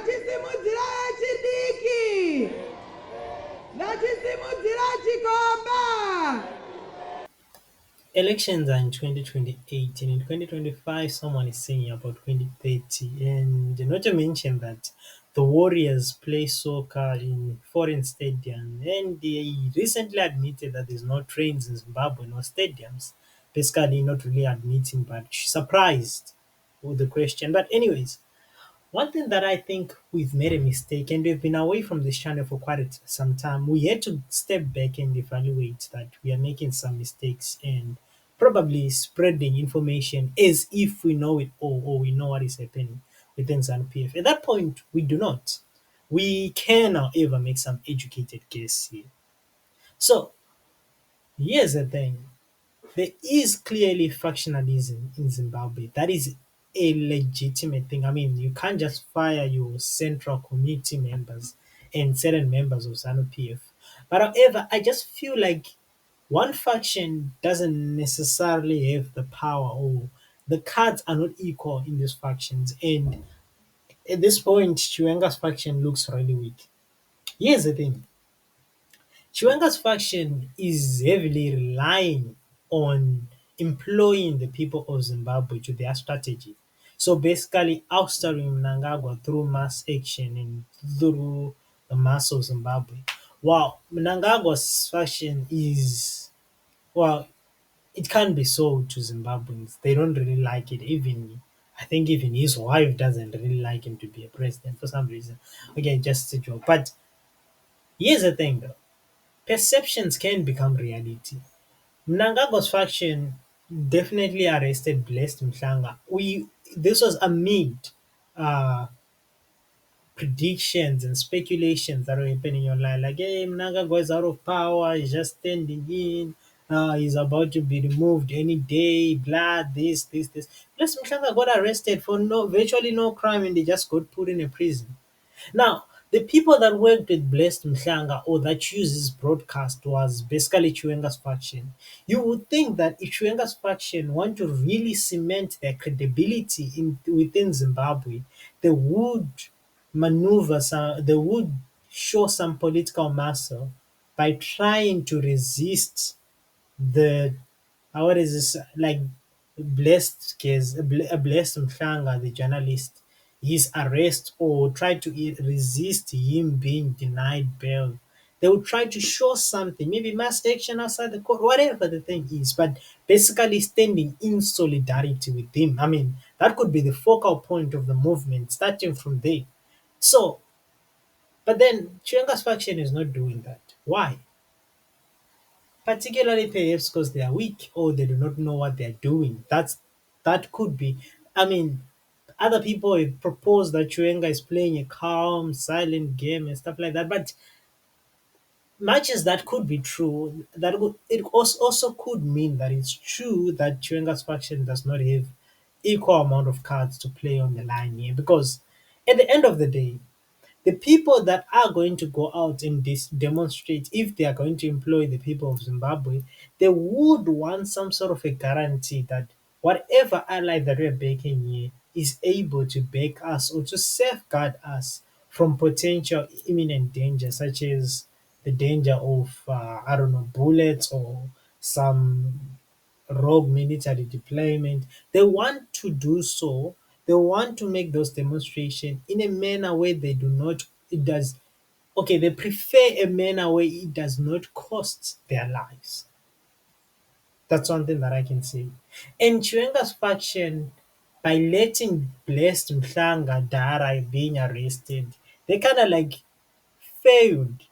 Ngatisimudzira chidiki. Ngatisimudzira chikomba. Elections are in 2028, and in 2025, someone is saying about 2030. And not to mention that the Warriors play soccer in foreign stadiums, and they recently admitted that there's no trains in Zimbabwe, no stadiums. Basically, not really admitting, but surprised with the question. But, anyways, one thing that I think we've made a mistake, and we've been away from this channel for quite some time, we had to step back and evaluate that we are making some mistakes and probably spreading information as if we know it all or we know what is happening within ZANU-PF. At that point, we do not. We can, however, make some educated guess here. So, here's the thing. There is clearly factionalism in Zimbabwe. That is a legitimate thing. I mean, you can't just fire your central committee members and certain members of ZANU-PF. But however, I just feel like one faction doesn't necessarily have the power, or the cards are not equal in these factions. And at this point, Chiwenga's faction looks really weak. Here's the thing. Chiwenga's faction is heavily relying on employing the people of Zimbabwe to their strategy. So basically, ousting Mnangagwa through mass action and through the mass of Zimbabwe. While Mnangagwa's faction is, well, it can't be sold to Zimbabweans. They don't really like it. Even, I think even his wife doesn't really like him to be a president for some reason. Okay, just a joke. But here's the thing though. Perceptions can become reality. Mnangagwa's faction definitely arrested Blessed Mhlanga. This was amid uh, predictions and speculations that were happening online. Like, hey, Mnangagwa is out of power. He's just standing in. He's about to be removed any day. Blah, this. Blessed Mhlanga got arrested for virtually no crime, and they just got put in a prison. Now, the people that worked with Blessed Mhlanga or that used his broadcast was basically Chiwenga's faction. You would think that if Chiwenga's faction want to really cement their credibility within Zimbabwe, they would they would show some political muscle by trying to resist the what is this like blessed case blessed Mhlanga, the journalist, his arrest or try to resist him being denied bail. They would try to show something, maybe mass action outside the court, whatever the thing is, but basically standing in solidarity with him. I mean, that could be the focal point of the movement, starting from there. So, but then Chiwenga's faction is not doing that. Why? Particularly perhaps because they are weak or they do not know what they're doing. That could be. I mean, other people have proposed that Chiwenga is playing a calm, silent game and stuff like that. But much as that could be true, it also could mean that it's true that Chiwenga's faction does not have equal amount of cards to play on the line here. Because at the end of the day, the people that are going to go out and demonstrate, if they are going to employ the people of Zimbabwe, they would want some sort of a guarantee that whatever ally that we're backing here is able to back us or to safeguard us from potential imminent danger, such as the danger of, I don't know, bullets or some rogue military deployment. They want to do so. They want to make those demonstrations in a manner where they do not, it does, okay, they prefer a manner where it does not cost their lives. That's one thing that I can say. And Chiwenga's faction, by letting Blessed Mhlanga Dara being arrested, they kind of like failed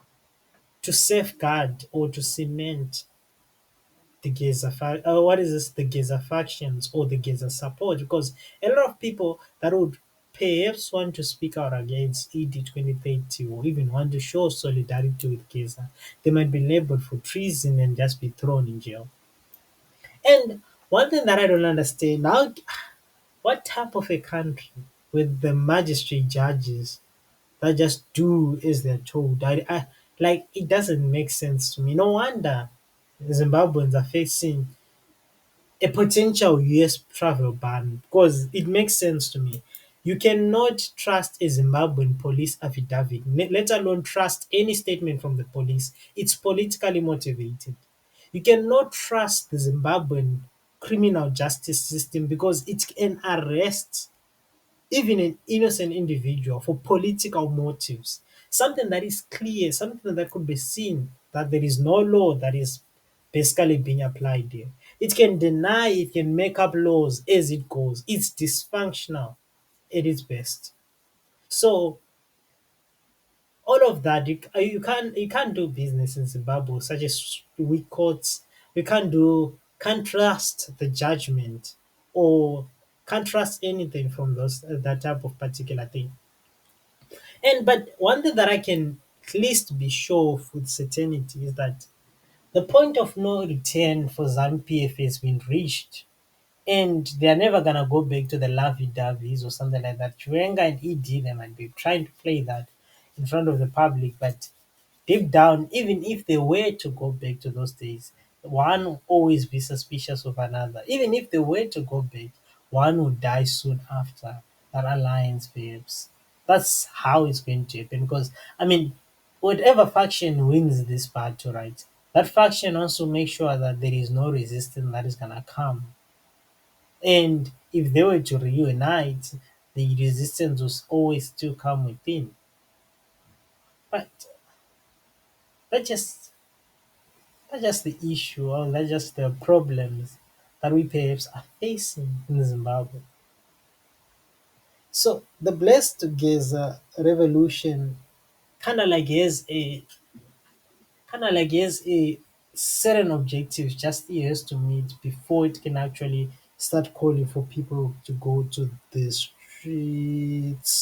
to safeguard or to cement the what is this, the Gaza factions or the Gaza support, because a lot of people that would perhaps want to speak out against ED 2030 or even want to show solidarity with Gaza, they might be labeled for treason and just be thrown in jail. And one thing that I don't understand now, what type of a country with the magistrate judges that just do as they're told? Like, it doesn't make sense to me. No wonder Zimbabweans are facing a potential US travel ban, because it makes sense to me. You cannot trust a Zimbabwean police affidavit, let alone trust any statement from the police. It's politically motivated. You cannot trust the Zimbabwean criminal justice system because it can arrest even an innocent individual for political motives. Something that is clear, something that could be seen, that there is no law that is basically being applied here. It can deny, it can make up laws as it goes. It's dysfunctional at its best. So all of that, you can't do business in Zimbabwe, such as weak courts. You can't trust the judgment, or can't trust anything from those that type of particular thing. And but one thing that I can at least be sure of with certainty is that the point of no return for ZANU-PF has been reached, and they're never gonna go back to the lovey-doveys or something like that. Chiwenga and ED, they might be trying to play that in front of the public, but deep down, even if they were to go back to those days, one will always be suspicious of another. Even if they were to go back, one would die soon after that alliance, perhaps. That's how it's going to happen. Because, I mean, whatever faction wins this battle, right? That faction also makes sure that there is no resistance that is gonna come. And if they were to reunite, the resistance will always still come within. But that just that's just the issue, or that's just the problems that we perhaps are facing in Zimbabwe. So the Blessed Together revolution kind of like has a certain objectives just it has to meet before it can actually start calling for people to go to the streets.